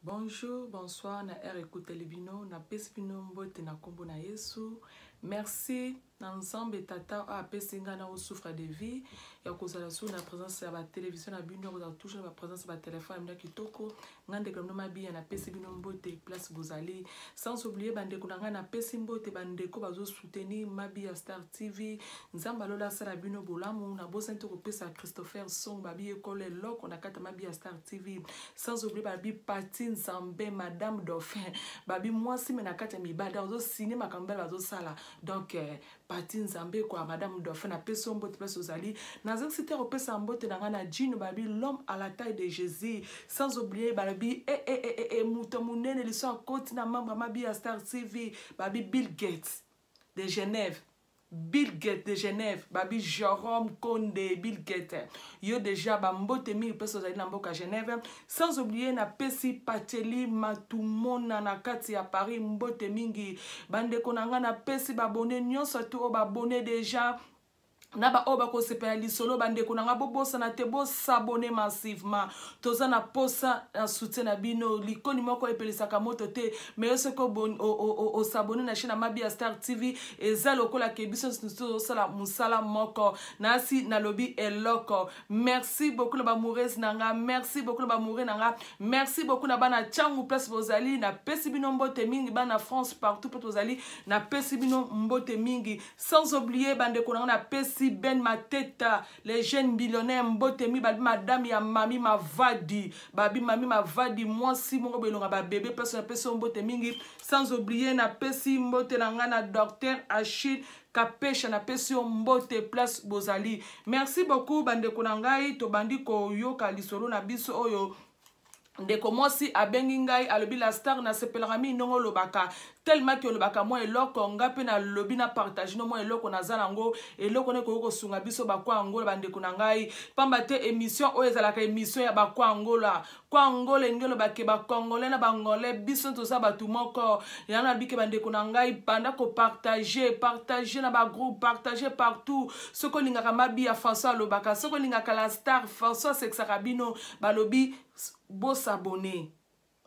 Bonjour, bonsoir, na écoute les bino, na pesi bino mbote na kombo na Yesu. Merci na ensemble tata a pesi nga na souffre de vie ya kozala sur na présence ya ba télévision na bino kozala toujours ba présence ba téléphone na kitoko ngande comme ma bien na pesi bino mbote place bozali sans oublier bande ko nga na pesi mbote bande ko bazo soutenir Mabia Star TV nzamba lola sala bino bolamu na bosente ko pesa Christopher Song babi école loko na kata Mabia Star TV sans oublier babi Patine Zambé Madame Dauphin babi moi si na kata mi bada ozo cinéma kambela bazo sala donc Patine Zambé quoi Madame Dauphin na peso mbote place ozali nazak cité ko pesa mbote na nga na Jino babi l'homme à la taille de Jésus sans oublier babi muto munene liso côté na membre Mabia Star TV babi Bill Gates de Genève. Bill Gates de Genève, babi Jérôme Condé, Bill Gates. Yo déjà bambote mi peso zali na mboka Genève. Sans oublier na pesi Pateli Matumona na kati ya Paris mbote mingi. Bande konanga na pesi babone nyonso tu o babone déjà. Naba oba ko sepela lisolo bande konanga bobosa na te bo s'abonner massivement toza na posa na soutien na bino likoni moko epelisaka moto te mais ce ko bon o s'abonner na chaîne Mabia Star TV eza lokola ke biso sala musala moko nasi na lobi eloko. Merci beaucoup na ba moureuse nanga, merci beaucoup na ba moure nanga, merci beaucoup na bana changu place bozali na pesi bino mbote mingi bana France partout pour bozali na pesi bino mbote mingi sans oublier bande konanga na pesi Ben Mateta, les jeunes millionnaires mbotemi babi madame ya mami mavadi babi mami mavadi moi si mon belonga ba bébé personne personne mbote mingi sans oublier na pesi mbote na ngana docteur Achille Kapesha na pesi mbote place bozali. Merci beaucoup bande konangai to bandi ko yoka lisolo na biso oyo ndeko mosi abengi ngai alobi la star na sepelaka mi nongo lobaka tellement que lobaka moi eloko ngape na lobi na partage no moi eloko na zalango eloko ne ko sunga biso bakwa angola bandeko na ngai pamba te émission o ezalaka émission ya bakwa angola kwa angola ngelo bake ba congolais na bangolais biso to za batu moko yana bike bandeko na ngai panda ko partager na ba groupe partager partout soko lingaka Mabia François lobaka soko lingaka la star François Sexarabino balobi bo s'abonner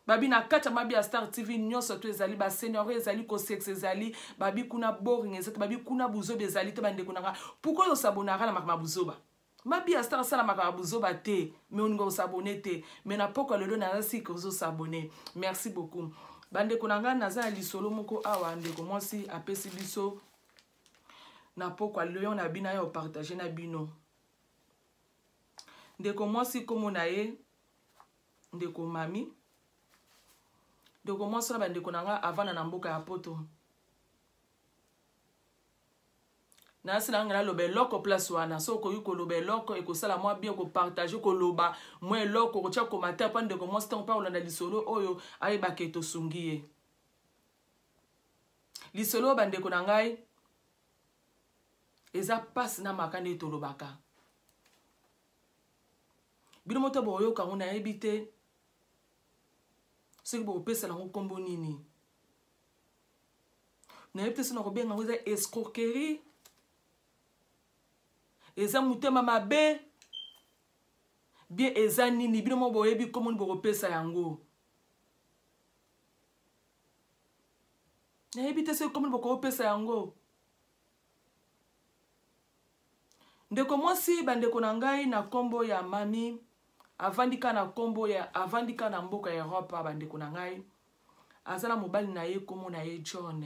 babi na kata Mabia Star TV nyonso to ezali ba seigneur ezali ko sex ezali babi kuna boring ezali babi kuna buzoba ezali te bande kunanga pourquoi on s'abonnera na makama buzoba Mabia Star sala makama buzoba te mais on go s'abonner te mais na poko lelo na si ko s'abonner. Merci beaucoup bande kunanga naza lisolo moko awa ndeko mwasi apesi biso na poko lelo na bina yo partager na bino ndeko mwasi komo na ye ndeko mami ndeko mwasi na bandeko nanga avana na mboka ya poto nasi na ngala lobe loko place wana so ko yuko lobe loko e ko sala moi bien ko partager ko loba moi loko ko tia ko mata pa ndeko mwasi tant pa olanda lisolo oyo ayi baketo sungiye lisolo bandeko nangai eza passe na makane to lobaka bino moto boyo ka ngona ebite ce que vous pouvez faire kombo nini na yepte sino ko benga ngoza escroquerie eza mutema mabe bien eza nini bino mo boyebi komo bo pesa yango na yebite se komo bo pesa yango ndeko mwasi bandeko na ngai na kombo ya mami avandika na kombo ya avandika na mboka ya Europe bandeko na ngai azala mobali na ye komo na ye John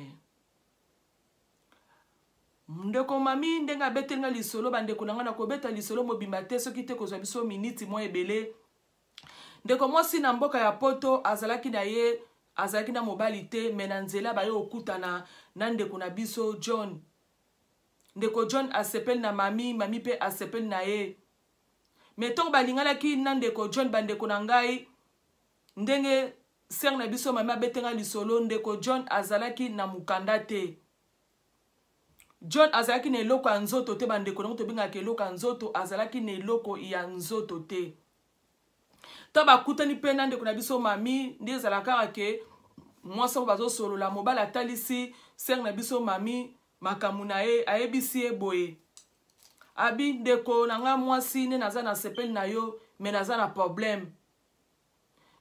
ndeko mami ndenga betenga lisolo bandeko na ngai na kobeta lisolo mobimba te soki te kozwa biso miniti mo ebele ndeko mwasi na mboka ya poto azalaki na ye azalaki na mobali te mais na nzela bayo okutana na ndeko na biso John ndeko John asepeli na mami mami pe asepeli na ye meton balingalaki na ndeko John bandeko na ngai ndenge ser na biso mama betenga lisolo ndeko John azalaki na mukanda te John azalaki na eloko ya nzoto te bandeko na to bingaka eloko ya nzoto azalaki na eloko ya nzoto te ta bakutani pe na ndeko na biso mami ndi ezalaka ke mwasi bazo solola mobala atalisi ser na biso mami makamu na ye ayebisi ye boye abi ndeko nanga mwasi ne naza na sepeli na yo me naza na problème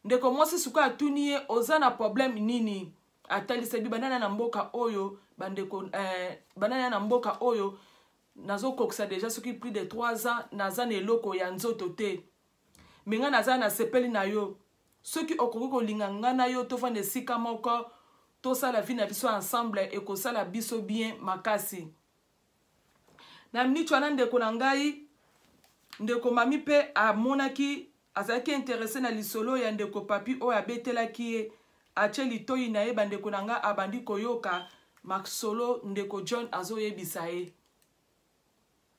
ndeko mwasi suka atuni ye oza na problème nini atalisa bi banana na mboka oyo bandeko banana na mboka oyo nazokokisa déjà soki plus de 3 ans naza na eloko ya nzoto te me nga naza na sepeli na yo soki okoki kolinga nga na yo tofanda esika moko tosala vie na biso ensemble ekosala biso bien makasi na miniti wana ndeko na ngai ndeko mami mpe amonaki azalaki intéressé na lisolo ya ndeko papi oyo abetelaki ye atie litoyi na ye bandeko na nga abandi koyoka masolo ndeko John azoyebisa ye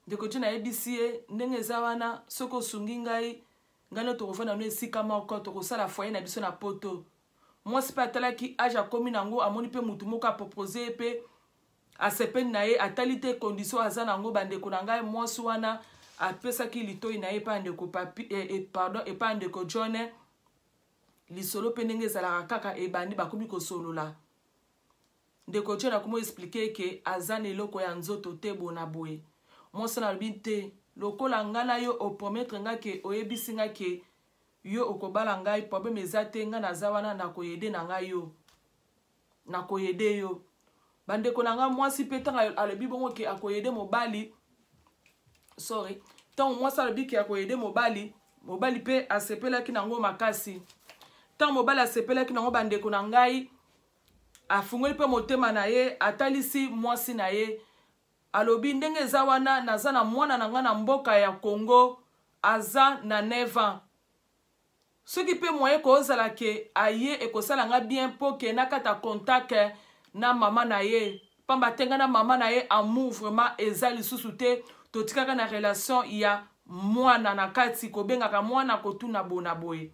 ndeko John ayebisi ye ndenge eza wana soki osungi ngai ngano tokofanda no esika moko tokosala foyer na biso na poto mwasi mpe atalaki age akomi nango amoni mpe mutu moko apropose mpe asepeli na ye atali te condition aza nango bandeko na ngai mwasi wana apesaki litoyi na ye epai ndeko papi epai ndeko John lisolo mpe ndenge ezalaka kaka ebandi bakomi kosolola ndeko John akomi explike ke aza na eloko ya nzoto te bona boye mwasi na lobi te lokola nga na yo oprometre nga ke oyebisi nga ke yo okobala ngai problème eza te nga naza wana nakoyede na ngai yo nakoyede yo bandeko na nga mwasi mpe ntango alobi bongo ke akoyede mobali ntango mwasi alobi ke akoyede mobali mpe asepelaki nango makasi ntango mobali asepelaki nango bandeko na ngai afungoli mpe motema na ye atalisi mwasi na ye alobi ndenge eza wana naza na mwana na nga na mboka ya Congo aza na 9 ans soki mpe moye kozala ke aye ekosala nga bien mpo ke nakata contact na mama na ye pamba te nga na mama na ye amour vraiment eza lisusu te totikaka na relation ya mwana na kati kobengaka mwana kotuna bona boye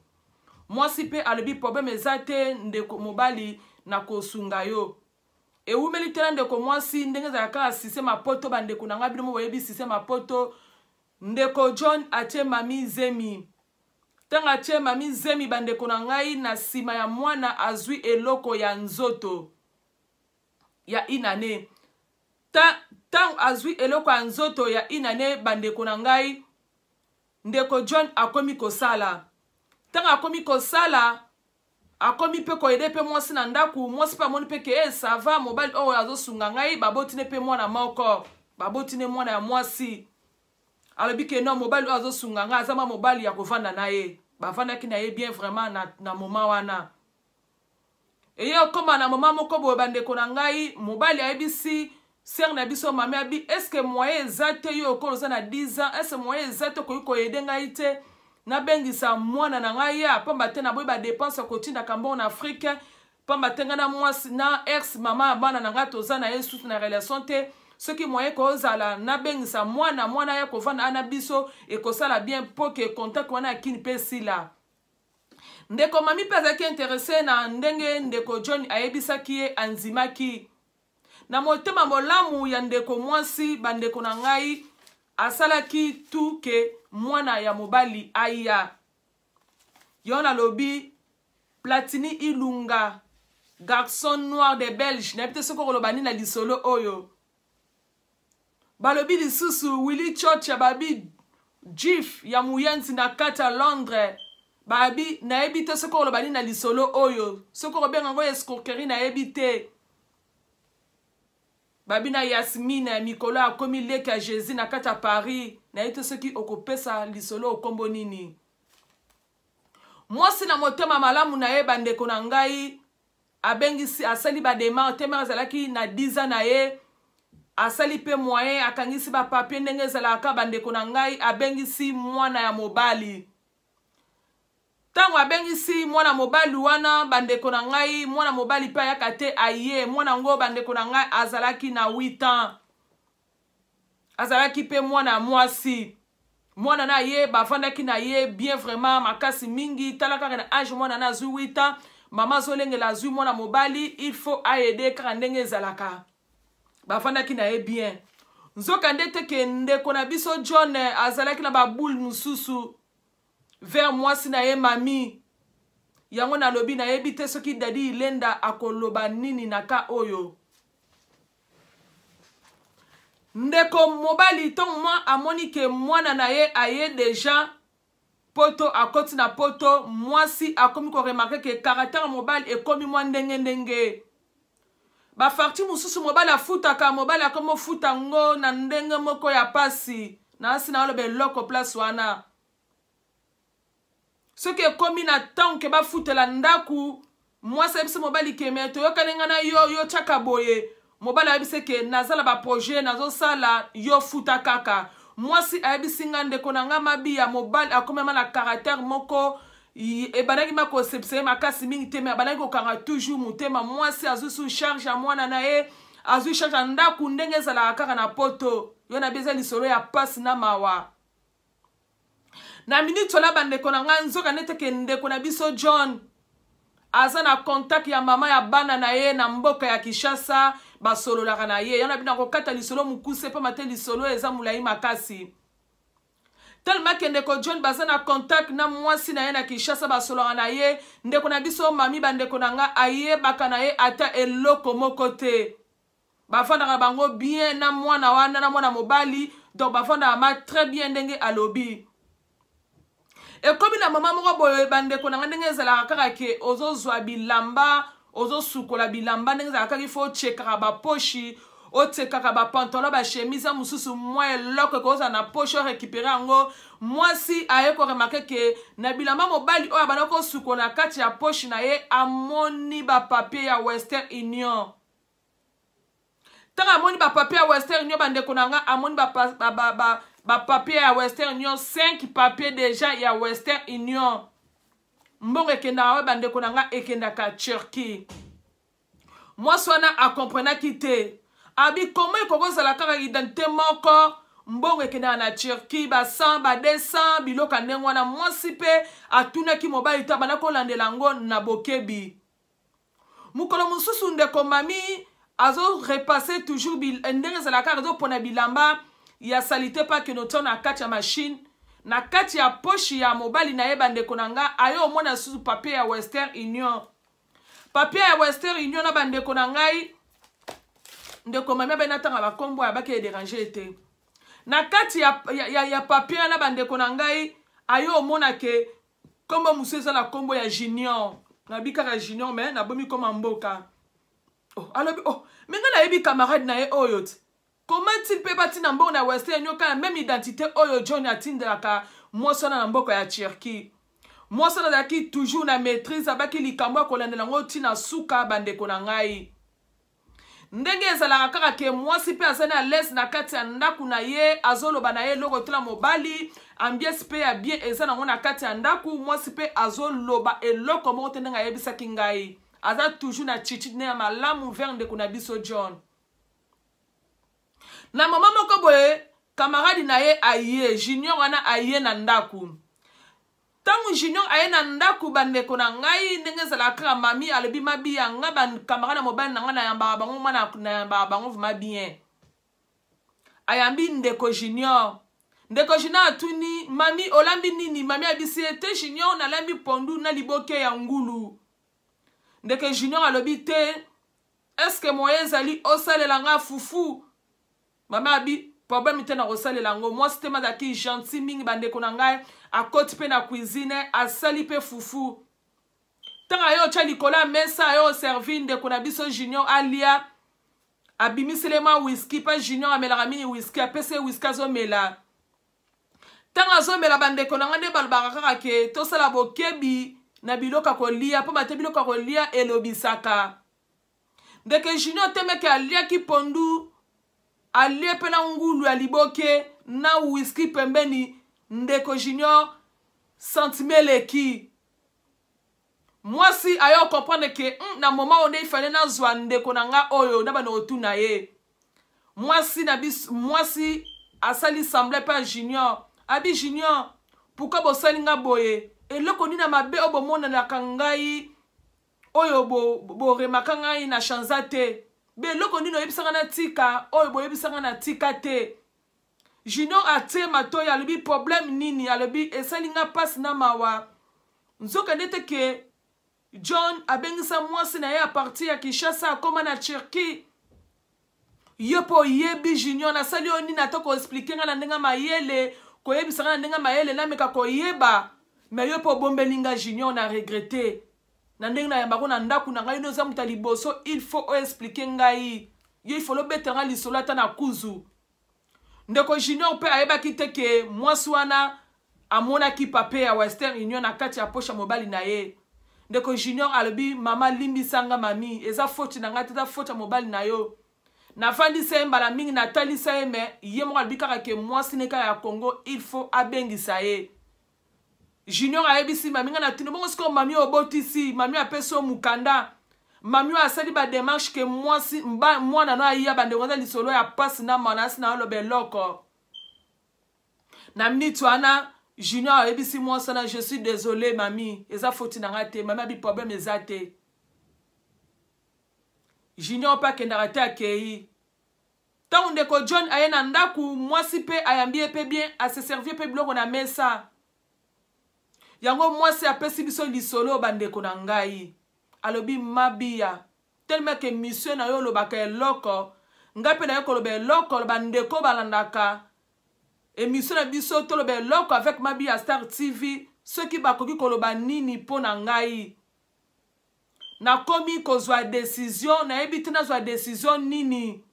mwasi mpe alobi problème eza te ndeko mobali na kosunga yo ewumeli te na ndeko mwasi ndenge ezalaka asise mapoto bandeko na nga bino mo boyebi sise mapoto ndeko John atie mami zemi ntango atie mami zemi bandeko na ngai na nsima ya mwana azwi eloko ya nzoto ya inane ntango azwi eloko ya nzoto ya inane bandeko na ngai ndeko John akomi kosala ntango akomi kosala akomi mpe koyede mpe mwasi na ndaku mwasi mpe amoni mpe ke sava mobali oyo azosunga ngai babotine mpe mwana moko babotine mwana ya mwasi alobi ke non mobali oyo azosunga ngai aza mobali ya kovanda na ye bavandaki na ye bien vraiment na moma wana eye okoma na moma moko boye bandeko na ngai mobali ayebisi sere na biso mami abi eske moyen eza te yo okolo oza na 10 ans eske moyen eza te okoki koyede ngai te nabengisa mwana na ngai ya pamba te naboyi badepense kotindaka mbongo na Afrique pamba te ngai na mwasi na ex mama ya bana na ngai toza na ye susu na relation te soki moyen kozala nabengisa mwana ya kovanda ana biso ekosala bien mpo ke contact wana akini mpe sila ndeko mami mpe azalaki interesse na ndenge ndeko John ayebisaki ye anzimaki na motema molamu ya ndeko mwasi bandeko na ngai asalaki tu ke mwana ya mobali aya yo nalobi Platini Ilunga garçon noir de Belge na peut-être soko koloba ni na lisolo oyo balobi lisusu Willy Church babi Jif ya muyenzi na kata Londres babi na ebite soko koloba ni na lisolo oyo soko kobenga ngo escroquerie na ebite babi na Yasmine mikolo akomi leka Jésus na kata Paris na ete soki okopesa lisolo okombo nini mwasi na motema malamu na ye bandeko na ngai abengisi asali ba démarche tema azalaki na 10 ans na ye asali pe moyen akangisi ba papier ndenge ezalaka bandeko na ngai abengisi mwana ya mobali tango abengisi mwana mobali wana bandeko na ngai mwana mobali pe ayaka te aye mwana ngo bandeko na ngai azalaki na 8 ans azalaki pe mwana mwasi mwana na ye bafandaki na ye bien vraiment makasi mingi talaka na âge mwana na azwi 8 ans mama zolengela azwi mwana mobali il faut aider kaka ndenge ezalaka bafandaki na ye bien nzoka ndete ke ndeko na biso John azalaki na baboule mususu vers mwasi na ye mami yango nalobi na yebi te soki dadi ilenda akoloba nini na ka oyo ndeko mobali tongo mwa amoni ke mwana na ye aye deja poto akoti na poto mwasi akomi ko remarquer que caractère mobile ekomi mwa ndenge ndenge bafarti mosusu mobali afutaka mobali akomi ofuta ngo na ndenge moko ya pasi na asi na oloba eloko place wana soki ekomi na ntango ke bafutela ndaku mwasi ayebisi mobali keme toyokani nga na yo tiaka boye mobali ayebisi ke nazala baprojet nazosala yo futa kaka mwasi ayebisi nga ndeko na nga mabiya mobali akomema na caractère moko ebandaki makosepseye makasi mingi te me abandaki kokanga toujours motema mwasi azwi su charge ya mwana na ye azwi charge ya ndaku ndenge ezalaka kaka na poto yo na bieza lisolo ya pasi na mawa na minute ola bandeko na nga nzoka neteke ndeko na biso John aza na contact ya mama ya bana na ye na mboka ya Kinshasa basololaka na ye yana bina kokata lisolo mukuse pa mate lisolo eza mulai makasi tellement que ndeko John baza na contact na mwasi na ye na Kinshasa basololaka na ye ndeko na biso mami bandeko na nga ayebaka na ye ata eloko moko te bafandaka bango bien na mwana wana na mwana mobali donc bafandaka ma très bien ndenge alobi ekomi na mama moko boye bandeko na nga ndenge ezalaka kaka ke ozozwa bilamba ozosukola bilamba ndenge ezalaka kaka ifo otchekaka baposhi otsekaka bapantalon bachemise mosusu mwa eloko ekozala na poche orécupere yango mwasi aye koremarke ke na bilamba mobali oyo abandaki kosukola na kati ya poche na ye amoni bapapier ya Western Union ntango amoni bapapier ya Western Union bandeko na nga amoni papier ya Western Union 5 papier déjà ya Western Union mbongo ekendaka we bandeko na nga ekendaka Turquie mwasi wana akomprenaki te abi komo ekokozala kaka identité moko mbongo ekendaka na Turquie ba 100 ba 200 biloko ndenge wana mwasi pe atunaki mobali ta bana kolandela yango na bokebi mukolo mosusu ndeko mami azo repasser toujours ndenge ezalaka azopona bilamba ya salite pa ke noto na kati ya machine na kati ya poche ya mobali na ye bandeko na nga ayo omona susu papier ya Western Union papier ya Western Union na bandeko na ngai ndeko mami abena tanga bakombo ya bake déranger te na kati ya papier na bandeko na ngai ayo omona ke kombo musu ezala kombo ya Junior nabikaka Junior me nabomi koma mboka alobi menga nayebi camarade na ye oyo te comment il peut bâtir na mboka na Western Union kana même identité oyo John atindelaka mwasi wana na mboka ya Turquie mwasi wana azalaki toujours na maîtrise abaki likambo ya kolandela yango ntina suka bandeko na ngai ndenge ezalaka kaka ke mwasi mpe azali na lese na kati ya ndaku na ye azoloba na ye eloko tala mobali ambiance mpe ya bien eza nango na kati ya ndaku mwasi mpe azoloba eloko moko te ndenge ayebisaki ngai aza toujours na chichi ne ya malamu vers ndeko na biso John na mama moko boye camarade na ye aye Junior wana aye na ndaku tangu Junior aye na ndaku bandeko na ngai ndenge ezalaka mami alobi mabi yanga camarade na mobali na nga na yambaka bango mwana na yambaka bango vraiment bien ayambi ndeko Junior atuni mami olambi nini mami abisi ete Junior nalambi pondu na liboke ya ngulu ndeko Junior alobi te est-ce que moye ezali osalela nga fufu mama abi problème te na kosalela ngo mwasi te mazaki gentil mingi bandeko na ngai akoti pe na cuisine asali pe fufu tanga yo tia likola mesa yo servi ndeko na biso Junior alia abimiselema whisky pa Junior amelaka mini whisky apese whisky azomela tanga azomela bandeko na ngai nde balobaka kaka ke tosala bokebi na biloko kolia po bate biloko kolia elobisaka ndeke Junior temeke aliaki pondu alie pe na ngulu ya liboke na whisky pembeni ndeko Junior sentimeleki mwasi ayo comprendre ke na moment onde ifale na zwa ndeko na nga oyo na bana otuna ye mwasi asali semble pa Junior abi Junior pourquoi bosali nga boye eloko nina mabe obomona na kangai oyo bo remaka ngai na chanza te be loko nino yebisanga na tika oyo boyebisanga na tika te Junior ate matoyi alobi problème nini alobi esalinga pasi na mawa nzoka ndete ke John abengisa mwasi na ye a partir ya Kinshasa akoma na Turquie yo po yebi Junior nasali yo nini ata koexplike nga na ndenga mayele koyebisanga na ndenga mayele nameka koyeba mais yo po bombelinga Junior na regretter na ndenge na yamba ko na ndaku na ngai no za muta liboso il faut expliquer ngai yo il faut lo betanga lisolo ata na kuzu ndeko Junior pe ayebaki te ke mwasi wana amonaki pape ya Western Union na kati ya posha mobali na ye ndeko Junior alobi mama limbisanga mami eza faute na ngai te eza faute ya mobali na yo na fandisa ye mbala mingi na talisa ye me ye moko alobi kaka ke mwasi neka ya Congo il faut abengisa ye Junior ayebisi mami nga na tino bongo siko mami obotisi mami apeso mukanda mami asali ba démarche ke mwasi mwana no ayiya bandeko za lisolo ya pasi na manasi na lobe loko na minute wana Junior ayebisi mwasi na je suis désolé mami eza faute na nga te mami abi problème eza te Junior pa kendaka te akei tango ndeko John aye na ndaku mwasi pe ayambi pe bien ase servir pe biloko na mesa yango mwasi apesi biso lisolo bandeko na ngai alobi mabia tellement que mission na yo lobaka eloko ngai pe na yo koloba eloko bandeko balandaka émission na biso toloba eloko avec Mabia Star TV soki bakoki koloba nini mpo na ngai nakomi kozwa décision nayebi te nazwa décision nini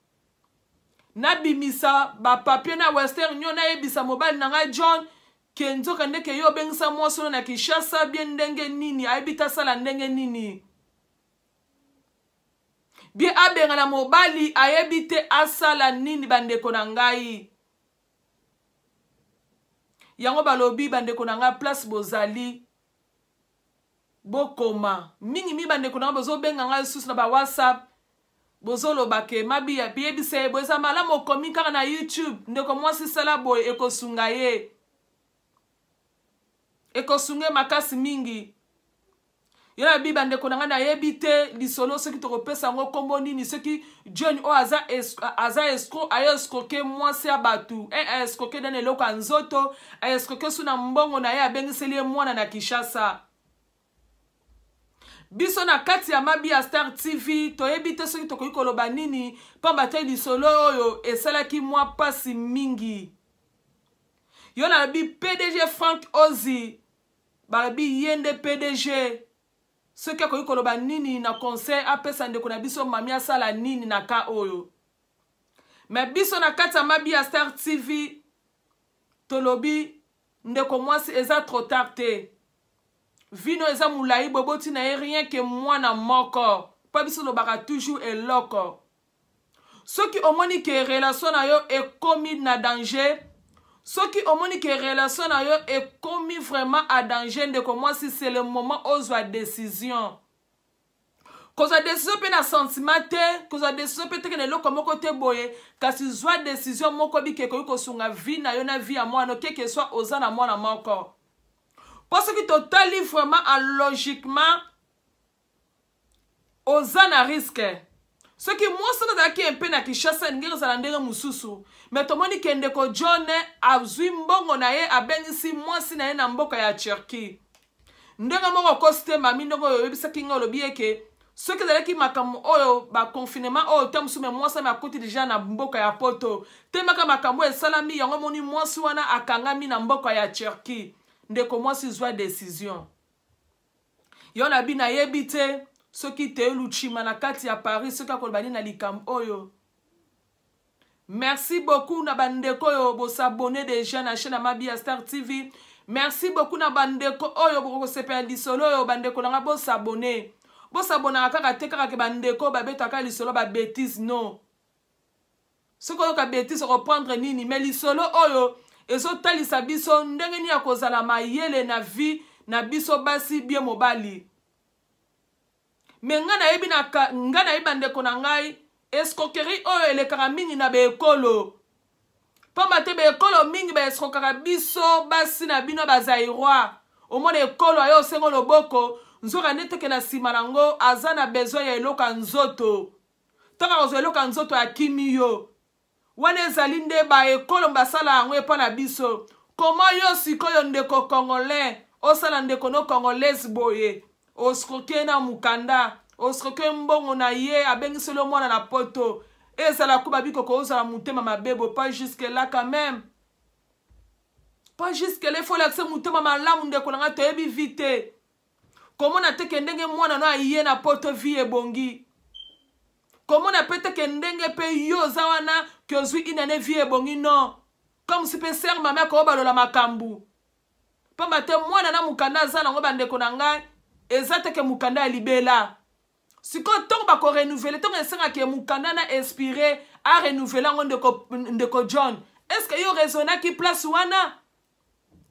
nabimisa bapapie na Western Union nayebisa mobali na ngai John ke nzoka ndeke yo bengisa mwaso na Kinshasa bien ndenge nini ayebi ta sala ndenge nini bien abenga na mobali ayebi te asala nini bandeko na ngai yango balobi bandeko na ngai place bozali bokoma mingi mi bandeko na ngai bozo benga ngai susu na ba WhatsApp bozoloba ke Mabia biyebise boza malamu okomi kaka na YouTube ndeko mwasi sala boye ekosunga ye ekosunge makasi mingi yona biba ndeko nanga na yebite lisolo soki tokopesa ngo kombo nini soki John o aza escroc ayo escroquer mwasi abatu escroquer dane eloko ya nzoto escroquer suna mbongo na ye abengiseli mwana na Kinshasa biso na kati ya Mabia Star TV toyebite soki tokoki koloba nini pamba te lisolo oyo esalaki mwa pasi mingi yona bi PDG Frank Ozi barabi yende PDG soki akoki koloba nini na conseil apesa ndeko na biso mami asala nini na ka oyo me biso na kati ya Mabia Star TV tolobi ndeko mwasi eza trop tard te vino eza mulai boboti na ye rien que mwana moko pa biso lobaka toujours eloko soki omoni ke relation na yo ekomi na danger soki omoni ke relation na yo ekomi vraiment à danger ndeko mwasi c'est le moment ozwa décision kozwa décision pe na sentiment te kozwa décision pe te ke eloko moko te boye kasi zwa décision moko bike koyi kosunga vie na yo na vie ya mwana keke soit oza na mwana moko parce que totali vraiment logiquement oza na risque soki mwasi nazalaki mpe na Kinshasa ndenge kozala ndenge mosusu me tomoni ke ndeko John azwi mbongo na ye abengisi mwasi na ye na mboka ya Turquie ndenge moko kosi te mami ndenge oyo oyebisaki nga olobi eke soki ezalaki makambo oyo baconfinement oyo te mosusu me mwasi ame akuti deja na mboka ya poto te maka makambo esalami yango moni mwasi wana akangami na mboka ya Turquie ndeko mwasi zwa décision yo na bi nayebi te soki te luchima na kati ya Paris soki akoloba nini na likambo oyo merci beaucoup na bandeko oyo bosabone déjà na chaîne ya Mabia Star TV merci beaucoup na bandeko oyo bokosepela lisolo oyo bandeko nanga bosabone kaka te kaka ke bandeko babetaka lisolo ba bêtise non soki oyoka bêtise reprendre nini mais lisolo oyo ezotalisa biso ndenge nini ya kozala mayele na vie na biso basi bien mobali me nga nayebi bandeko na ngai escroquerie oyo elekaka mingi na beekolo pamba te beekolo mingi baescrokaka biso basi na bino bazairoi omona ekolo ayo osengo loboko nzoka neteke na nsima nango aza na besoin ya eloko ya nzoto ntango akozwa eloko ya nzoto akimi yo wana ezali nde baekolo basala yango epa na biso koma yo sikoyo ndeko congolais osala ndeko no congolaise boye oscroquer na mukanda oscroquer mbongo na ye abengiselo mwana na poto ezala kuba bikoko ozala mutema mabebo pas jusque là quand même pas jusque les faut l'accès mutema malamu ndeko nanga toyebi vite comment na teke ndenge mwana no aye na poto vie ebongi comment na pete ke ndenge pe yo zawana ke ozwi inane vie ebongi non comme si pe ser mama ko balola makambu pamba te mwana na mukanda azala ngo bandeko na ngai ezate ke mukanda ya libela siko tongo bako renouveler tongo esenga ke mukanda na inspiré a renouveler ngo ndeko John est-ce que yo raisonna ki place wana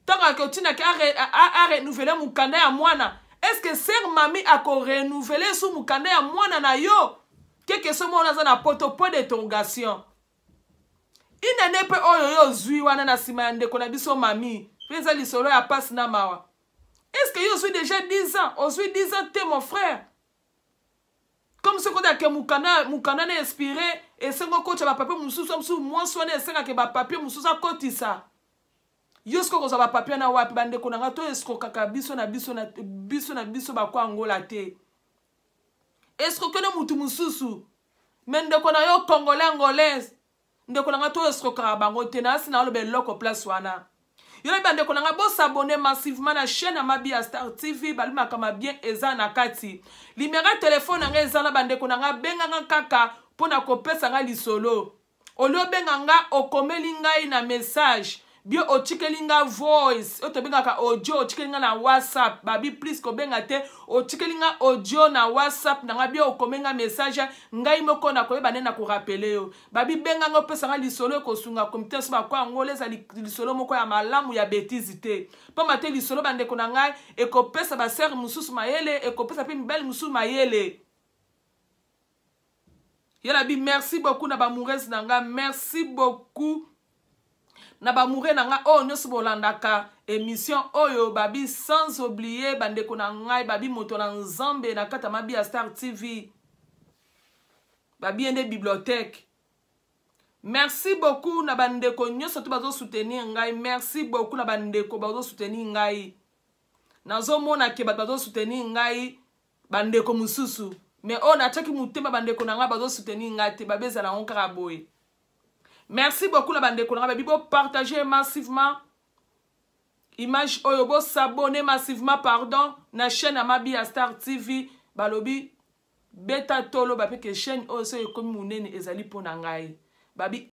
tongo ke tina ke a renouveler mukanda ya mwana est-ce que ser mami ako renouveler sou mukanda ya mwana na yo quelque chose mona za na point d'interrogation inane pe oyo yo zui wana na sima ya ndeko na biso mami penza lisolo ya passe na mawa est-ce que yo suis déjà 10 ans on suis 10 ans te mon frère comme ce qu'on a que mukana na inspiré et sengo coach ba papier mususu musu moi soane senga ke ba papier mususu akotisa yo sko ko za ba papier na wapi bande ko na to esko kaka biso na biso ba kwa ngola te esko que no mutu mususu mende ko na yo congolais angolaise ndeko na to esko ka bango te na sina lo be loko place wana yo bande ko na bo s'abonner massivement na chaîne Amabia Star TV balima kama bien eza na kati limera téléphone nga eza na bande ko na benga nga kaka pona ko pesa nga lisolo olio benga nga okomeli ngai na message bio ochikeli nga voice oto benga ka audio ochikeli nga na WhatsApp babi please ko benga te ochikeli nga audio na WhatsApp na nga bio okomenga message ngai moko na koyeba nena ko rappeler yo babi benga nga pesa nga lisolo ko sunga comité so ba kwa ngoleza lisolo moko ya malamu ya betizite po mate lisolo bande ko na ngai e ko pesa ba ser mususu mayele e ko pesa pe mbel mususu mayele yala bi merci beaucoup na ba moureuse na nga merci beaucoup na ba moure na nga o nyoso bolandaka émission oyo babi sans oublier bandeko na ngai babi moto na nzambe na kata Amabia Star TV babi ende bibliothèque merci beaucoup na bandeko nyoso to bazo soutenir ngai merci beaucoup na bandeko bazo soutenir ngai nazo mona ke bazo soutenir ngai bandeko mususu mais on a chaki mutema bandeko na ngai bazo soutenir ngai te babeza na onkara boy. Merci beaucoup la bande de Konara. Bibo partager massivement. Image oyobo s'abonner massivement pardon na chaîne Amabia Star TV balobi beta tolo ba pe que chaîne oyo so yokomi munene ezali pona ngai. Babi